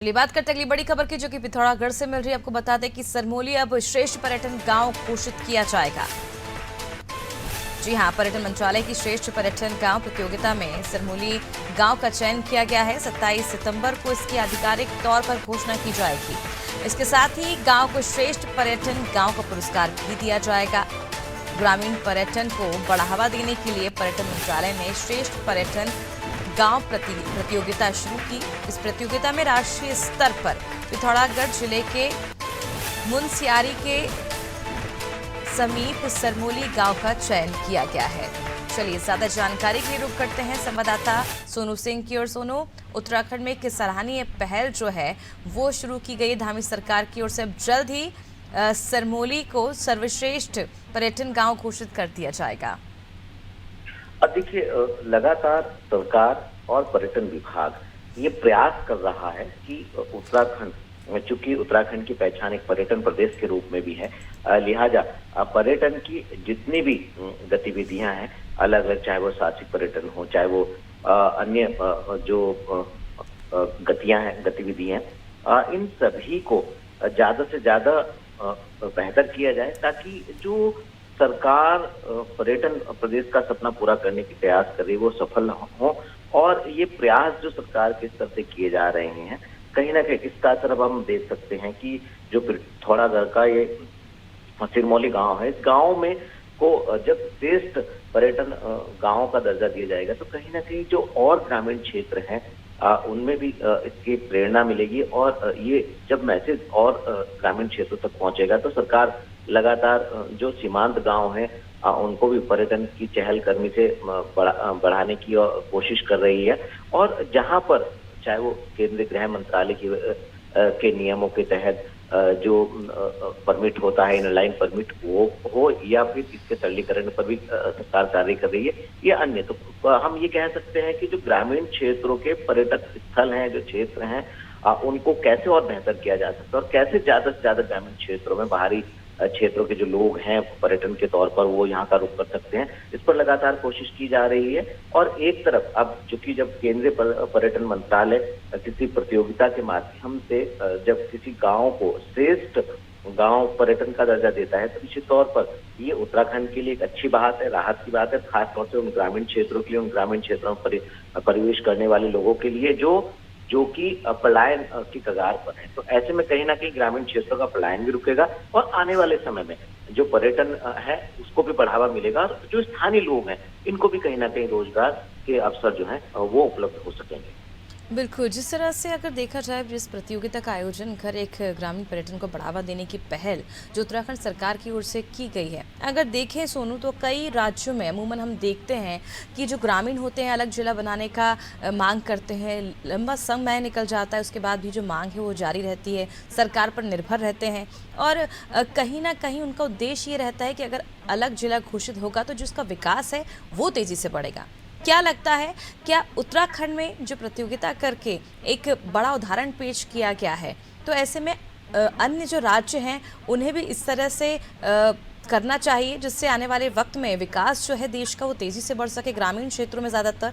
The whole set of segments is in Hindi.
चलिए बात करते अगली बड़ी खबर की, जो कि पिथौरागढ़ से मिल रही है। आपको बता दें कि सरमोली अब श्रेष्ठ पर्यटन गांव घोषित किया जाएगा। जी हां, पर्यटन मंत्रालय की श्रेष्ठ पर्यटन गांव प्रतियोगिता में सरमोली गांव का चयन किया गया है। 27 सितंबर को इसकी आधिकारिक तौर पर घोषणा की जाएगी। इसके साथ ही गांव को श्रेष्ठ पर्यटन गांव का पुरस्कार भी दिया जाएगा। ग्रामीण पर्यटन को बढ़ावा देने के लिए पर्यटन मंत्रालय ने श्रेष्ठ पर्यटन गांव प्रतियोगिता शुरू की। इस प्रतियोगिता में राष्ट्रीय स्तर पर पिथौरागढ़ जिले के मुनस्यारी के समीप सरमोली गांव का चयन किया गया है। चलिए ज्यादा जानकारी के लिए रुख करते हैं संवाददाता सोनू सिंह की ओर। सोनू, उत्तराखंड में एक सराहनीय पहल जो है वो शुरू की गई धामी सरकार की ओर से। अब जल्द ही सरमोली को सर्वश्रेष्ठ पर्यटन गांव घोषित कर दिया जाएगा। अब देखिए, लगातार सरकार और पर्यटन विभाग ये प्रयास कर रहा है कि उत्तराखंड, चूंकि उत्तराखंड की पहचान एक पर्यटन प्रदेश के रूप में भी है, लिहाजा पर्यटन की जितनी भी गतिविधियां हैं, अलग अलग, चाहे वो साहसिक पर्यटन हो, चाहे वो अन्य जो गतिविधि हैं, इन सभी को ज्यादा से ज्यादा बेहतर किया जाए, ताकि जो सरकार पर्यटन प्रदेश का सपना पूरा करने की प्रयास कर रही है वो सफल हो। और ये प्रयास जो सरकार के स्तर से किए जा रहे हैं, कहीं ना कहीं इसका असर अब हम देख सकते हैं कि जो पिथौरागढ़ का ये सिरमौली गांव है, इस गांव में को जब श्रेष्ठ पर्यटन गांव का दर्जा दिया जाएगा, तो कहीं ना कहीं जो और ग्रामीण क्षेत्र हैं उनमें भी इसकी प्रेरणा मिलेगी। और ये जब मैसेज और ग्रामीण क्षेत्रों तक पहुंचेगा, तो सरकार लगातार जो सीमांत गांव हैं उनको भी पर्यटन की चहलकदमी से बढ़ाने की कोशिश कर रही है। और जहां पर चाहे वो केंद्रीय गृह मंत्रालय के नियमों के तहत जो परमिट होता है, इनलाइन परमिट वो हो, या फिर इसके सरलीकरण पर भी सरकार कार्य कर रही है, या अन्य, तो हम ये कह सकते हैं कि जो ग्रामीण क्षेत्रों के पर्यटक स्थल हैं, जो क्षेत्र हैं, उनको कैसे और बेहतर किया जा सकता है, और कैसे ज्यादा से ज्यादा ग्रामीण क्षेत्रों में बाहरी क्षेत्रों के जो लोग हैं पर्यटन के तौर पर वो यहाँ का रुख कर सकते हैं, इस पर लगातार कोशिश की जा रही है। और एक तरफ अब चूंकि जब केंद्रीय पर्यटन मंत्रालय किसी प्रतियोगिता के माध्यम से जब किसी गांव को श्रेष्ठ गांव पर्यटन का दर्जा देता है, तो निश्चित तौर पर ये उत्तराखंड के लिए एक अच्छी बात है, राहत की बात है, खासतौर से उन ग्रामीण क्षेत्रों के लिए, उन ग्रामीण क्षेत्रों में परिवेश करने वाले लोगों के लिए जो कि पलायन की कगार पर है। तो ऐसे में कहीं ना कहीं ग्रामीण क्षेत्रों का पलायन भी रुकेगा, और आने वाले समय में जो पर्यटन है उसको भी बढ़ावा मिलेगा, और जो स्थानीय लोग हैं इनको भी कहीं ना कहीं रोजगार के अवसर जो है वो उपलब्ध हो सकेंगे। बिल्कुल, जिस तरह से अगर देखा जाए जिस प्रतियोगिता का आयोजन कर एक ग्रामीण पर्यटन को बढ़ावा देने की पहल जो उत्तराखंड सरकार की ओर से की गई है, अगर देखें सोनू, तो कई राज्यों में अमूमन हम देखते हैं कि जो ग्रामीण होते हैं अलग जिला बनाने का मांग करते हैं, लंबा समय निकल जाता है, उसके बाद भी जो मांग है वो जारी रहती है, सरकार पर निर्भर रहते हैं, और कहीं ना कहीं उनका उद्देश्य ये रहता है कि अगर अलग जिला घोषित होगा तो जो उसका विकास है वो तेज़ी से बढ़ेगा। क्या लगता है, क्या उत्तराखंड में जो प्रतियोगिता करके एक बड़ा उदाहरण पेश किया गया है, तो ऐसे में अन्य जो राज्य हैं उन्हें भी इस तरह से करना चाहिए, जिससे आने वाले वक्त में विकास जो है देश का वो तेजी से बढ़ सके ग्रामीण क्षेत्रों में ज़्यादातर?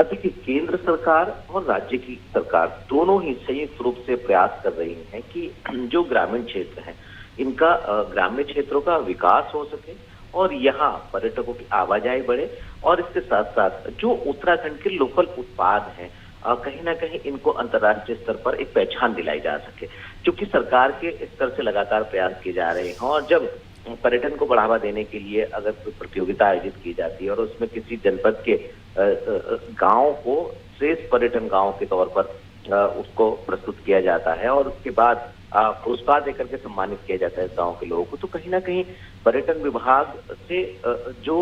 देखिए, केंद्र सरकार और राज्य की सरकार दोनों ही संयुक्त रूप से प्रयास कर रही हैं कि जो ग्रामीण क्षेत्र हैं इनका ग्रामीण क्षेत्रों का विकास हो सके, और यहाँ पर्यटकों की आवाजाही बढ़े, और इसके साथ साथ जो उत्तराखंड के लोकल उत्पाद हैं कहीं ना कहीं इनको अंतर्राष्ट्रीय स्तर पर एक पहचान दिलाई जा सके, क्योंकि सरकार के स्तर से लगातार प्रयास किए जा रहे हैं। और जब पर्यटन को बढ़ावा देने के लिए अगर कोई प्रतियोगिता आयोजित की जाती है और उसमें किसी जनपद के गांव को श्रेष्ठ पर्यटन गांव के तौर पर उसको प्रस्तुत किया जाता है, और उसके बाद पुरस्कार देकर के सम्मानित किया जाता है इस गांव के लोगों को, तो कहीं ना कहीं पर्यटन विभाग से जो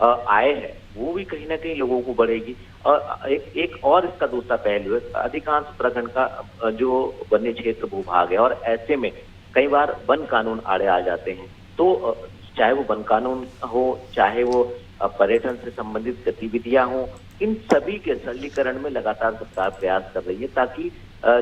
आय है वो भी कहीं ना कहीं लोगों को बढ़ेगी। और एक और इसका दूसरा पहलू है, अधिकांश उत्तराखंड का जो वन्य क्षेत्र भूभाग है, और ऐसे में कई बार वन कानून आड़े आ जाते हैं, तो चाहे वो वन कानून हो, चाहे वो पर्यटन से संबंधित गतिविधियां हो, इन सभी के सरलीकरण में लगातार सरकार प्रयास कर रही है, ताकि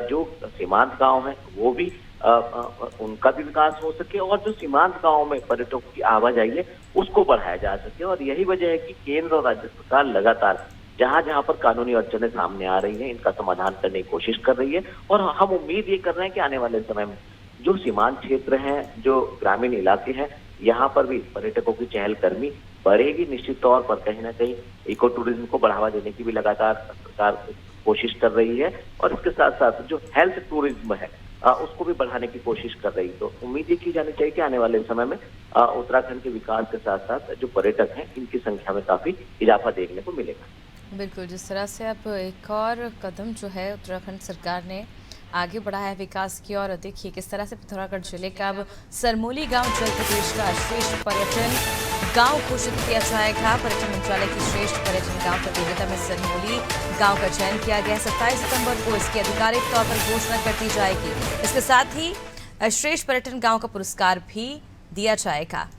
जो सीमांत गांव है वो भी उनका भी विकास हो सके, और जो सीमांत गांव में पर्यटकों की आवाजाही है उसको बढ़ाया जा सके। और यही वजह है कि केंद्र और राज्य सरकार लगातार जहां जहां पर कानूनी अड़चनें सामने आ रही हैं, इनका समाधान करने की कोशिश कर रही है। और हम उम्मीद ये कर रहे हैं कि आने वाले समय में जो सीमांत क्षेत्र हैं, जो ग्रामीण इलाके हैं, यहाँ पर भी पर्यटकों की चहलकदमी बढ़ेगी। निश्चित तौर पर कहीं ना कहीं इको टूरिज्म को बढ़ावा देने की भी लगातार सरकार कोशिश कर रही है, और इसके साथ साथ जो हेल्थ टूरिज्म है उसको भी बढ़ाने की कोशिश कर रही है। तो उम्मीद ये की जानी चाहिए कि आने वाले समय में उत्तराखंड के विकास के साथ साथ जो पर्यटक हैं, इनकी संख्या में काफी इजाफा देखने को मिलेगा। बिल्कुल, जिस तरह से अब एक और कदम जो है उत्तराखंड सरकार ने आगे बढ़ाया है विकास की ओर। देखिए किस तरह से पिथौरागढ़ जिले का अब सरमोली गांव जल प्रदेश का श्रेष्ठ पर्यटन गांव घोषित किया जाएगा। पर्यटन मंत्रालय की श्रेष्ठ पर्यटन गांव प्रतियोगिता में सरमोली गांव का चयन किया गया। 27 सितंबर को इसकी आधिकारिक तौर पर घोषणा कर दी जाएगी। इसके साथ ही श्रेष्ठ पर्यटन गांव का पुरस्कार भी दिया जाएगा।